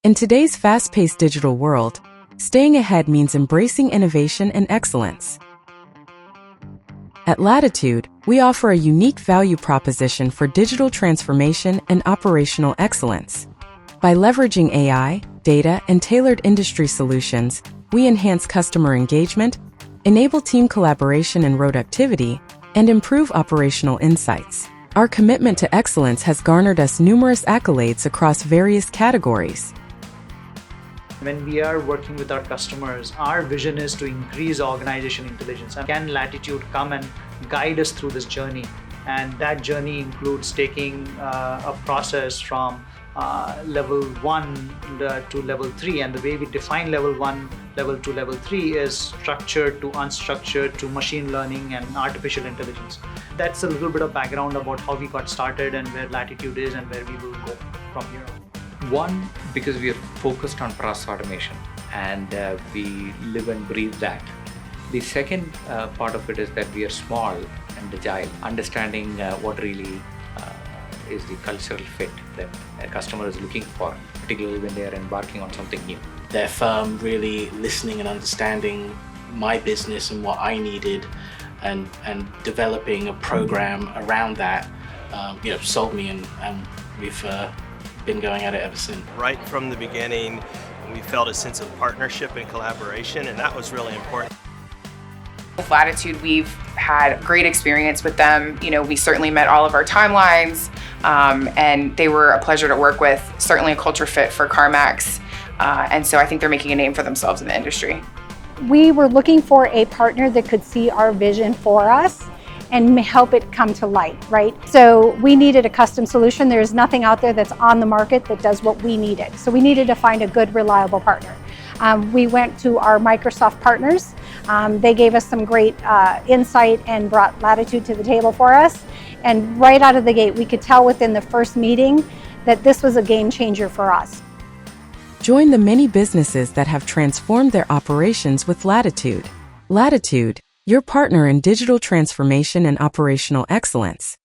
In today's fast-paced digital world, staying ahead means embracing innovation and excellence. At Lateetud, we offer a unique value proposition for digital transformation and operational excellence. By leveraging AI, data, and tailored industry solutions, we enhance customer engagement, enable team collaboration and productivity, and improve operational insights. Our commitment to excellence has garnered us numerous accolades across various categories. When we are working with our customers, our vision is to increase organization intelligence. And can Lateetud come and guide us through this journey? And that journey includes taking a process from level 1 to level 3. And the way we define level 1, level 2, level 3 is structured to unstructured to machine learning and artificial intelligence. That's a little bit of background about how we got started and where Lateetud is and where we will go from here on. One, because we are focused on process automation and we live and breathe that. The second part of it is that we are small and agile, understanding what really is the cultural fit that a customer is looking for, particularly when they are embarking on something new. Their firm really listening and understanding my business and what I needed and developing a program around that sold me and we've been going at it ever since. Right from the beginning, we felt a sense of partnership and collaboration, and that was really important. With Lateetud, we've had great experience with them. We certainly met all of our timelines, and they were a pleasure to work with, certainly a culture fit for CarMax, and so I think they're making a name for themselves in the industry. We were looking for a partner that could see our vision for us and help it come to light, right? So we needed a custom solution. There's nothing out there that's on the market that does what we needed. So we needed to find a good, reliable partner. We went to our Microsoft partners. They gave us some great insight and brought Lateetud to the table for us. And right out of the gate, we could tell within the first meeting that this was a game changer for us. Join the many businesses that have transformed their operations with Lateetud. Lateetud, your partner in digital transformation and operational excellence.